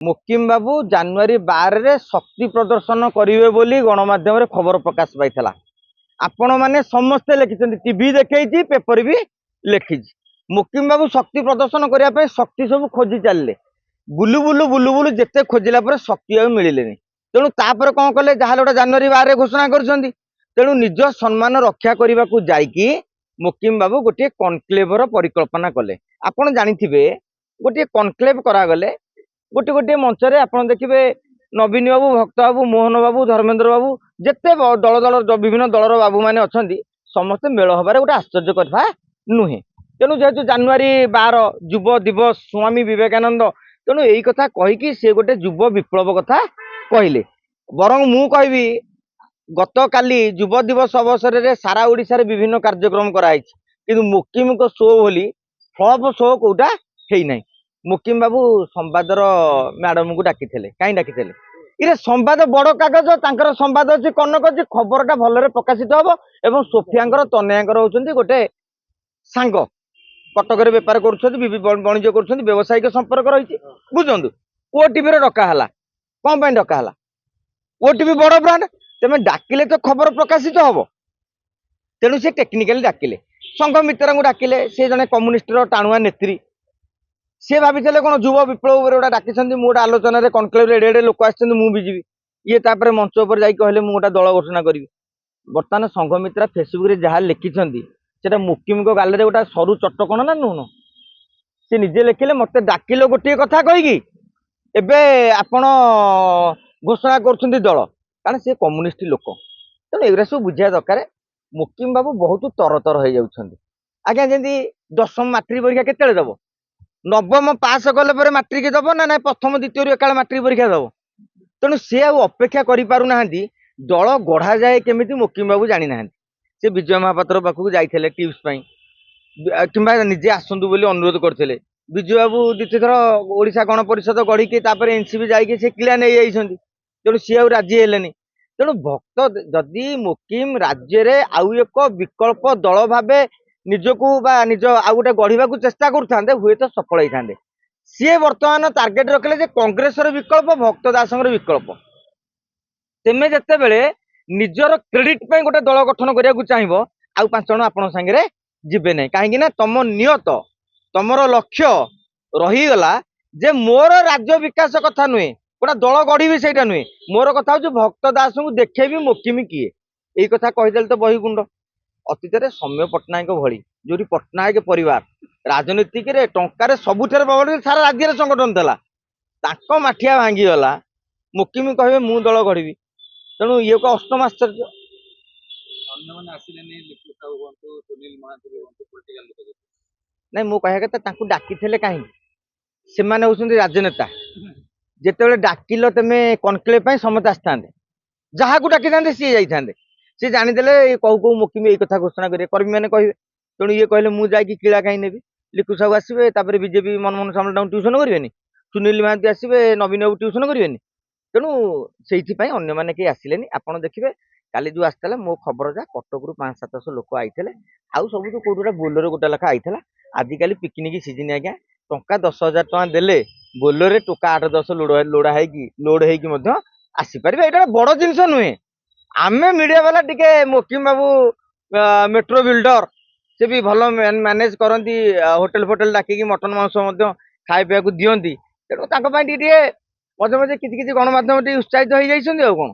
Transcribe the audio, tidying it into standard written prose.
मुकिम बाबू जनवरी 12 रे शक्ति प्रदर्शन करिवे बोली गणमाध्यम रे खबर प्रकाश पाइथला। आपण माने समस्ते लिखिछन्ति, टीवी देखैछि, पेपर भी लिखिछि। मुकिम बाबू शक्ति प्रदर्शन करिया पे शक्ति सब खोजी चलले, बुलु बुलु बुलु बुलु जेते खोजिला पर शक्ति आ मिलिलेनी। तेणु तापर कौन कले, जहाँ गोटे जनवरी 12 घोषणा करछन्ति, तेणु निज सम्मान रक्षा करने को जाइकी मुकिम बाबू गोटे कनक्लेवर परिकल्पना कले। आपण जानिथिबे गोटे कनक्लेव करागले गोटे गोटे मंच रे आपण देखिबे नवीन बाबू, भक्त बाबू, मोहन बाबू, धर्मेंद्र बाबू, जेते दल दल विभिन्न दलर बाबू माने अछन्ति, समस्त मेल हबारे गोटे आश्चर्य कथा नुहे। तेणु जेहेतु जनवरी 12 युव दिवस स्वामी विवेकानंद, तेणु यही कथा कहीकि से गोटे युव विप्लव कथा कहले। बरं मु कहबी गत काली युव दिवस अवसर में सारा ओडिशा रे विभिन्न कार्यक्रम कराई, किंतु मुकिम को शो बोली फ्लॉप शो कोटा है नहीं। मुकिम बाबू संवादर मैडम को डाकी कहीं डाकी इरे संवाद बड़ कागज तांकर संवाद अच्छी कनक अच्छी खबरटा भलरे प्रकाशित हम। एवं सोफियांकर तनयांकर होउछन्ति गोटे सांग कटक रे बेपार वाणिज्य कर व्यवसायिक संपर्क रही बुझंतु। ओटीवी डका है कौन पर डका है, ओटीवी बड़ ब्रांड, तेमे डाकिले तो खबर प्रकाशित हम। तेणु से टेक्निकाली डाकिले, संघ मित्र को डाकिले, से जने कम्युनिस्टर टाणुआ नेत्री, सी भाई कौन युव विप्लव गोटा डाकी गोटे आलोचन कनक्लेव एडे एडे लोक आसछन्ति, मु भी जीवी। ये तापर मंच पर जाई कहले मु गोटे दल घोषणा करी। बर्तमान संघ मित्रा फेसबुक रे जहाँ लिखिछन्ति सेटा मुकिम को गाल रे गोटा सरू चटकण ना नुन, से निजे लिखिले मते डाकिलो गोटे कथा कहीकि एबे आपण घोषणा करछन्ति दल, कारण से कम्युनिस्ट लोक। तेणु एगुरा सब बुझा दरकार। मुकिम बाबू बहुत तरतर हो जाउछन्ति। आज्ञा जमी 10वीं मैट्रिक परीक्षा केते दब, नवम पास कले पर मैट्रिक दब ना ना प्रथम द्वितीय एकाल मैट्रिक परीक्षा दब। तेणु सी अपेक्षा करि पारु नाहंती दल गढ़ा जाए केमिति मुकिम बाबू जानि नाहंती। से विजय महापात्र पाखक जाइथिले टिप्स पई किंबा निजे आसंतु बोली अनुरोध करथिले। विजय बाबू द्वितीय थर ओडिशा गण परिषद गढ़ी तापर एनसीबी जाइके से क्लियर नहीं जाइछन्ति। तेणु सी आ राजी हेलेनी। तेणु भक्त जदि मुकिम राज्य रे आउ एक विकल्प दल भावे निजको बा निज आ गोटे गढ़ा चेष्टा करते हुए तो सफल होते। सी बर्तमान टार्गेट रखले जे कांग्रेस विकल्प भक्त दास विकल्प। तेमे जिते बड़े निजर क्रेडिट पे गोटे दल गठन करने चाहिए आउ 5 जन आपण सागे जीवे ना, कहीं तुम नियत तुमर लक्ष्य रहीगला जे मोर राज्य विकास कथा नुहे, गोटा दल गढ़ी से नुहे, मोर कथा हूँ भक्त दास को देखेबी मुकिम किए, यही कथा कहीदे तो बहीकुंड। अतीत सौम्य पट्टनायक भली जो पट्टनायक परिवार राजनीतिक टंकार सबुठार प्रबल सारा राज्य संगठन था, माठिया भांगीगला। मुकिम कहे मु दल गढ़ी, तेणु ये को अष्टम आश्चर्य। नहीं मु कह डाकी कहीं से राजनेता जिते डाकिल तुम कनक्लेव समस्त आसता जहाँ को डाकी था सी जाते सी जानीदे कौ कौ मुकिम यही कथा घोषणा करेंगे कर्मी मैंने कहे। तेणु ये कहले मुझे जाकि किला कहीं नेबी, लिखु साहू आसवे, बीजेपी मनमोहन सामल ट्यूशन करेंगे, सुनील महांती आसवे, नवीन बाबू ट्यूशन करेंगे। तेणु से अन्य मैंने कहीं आसिले। आप देखिए काली जो आसला मो खबर जा कटक रु 500-700 लोक आते आउ सब तो कौटे बोलेरो गोटे लेखा आईला। आजिकल पिकनिक सीजन आज्ञा टंका 10,000 टका देले बोलेरो टोका 8-10 लोड होगी आसीपर। यहाँ बड़ जिनस नुहे। आमे मीडिया वाला टिके मुकिम बाबू मेट्रो बिल्डर से भी भल मैनेज करती, होटेल फोटेल डाकिकी मटन मांस खाए पीवा दिंती। तेणु मजे मजे किसी गणमाध्यम उत्साहित हो जाइए। कौन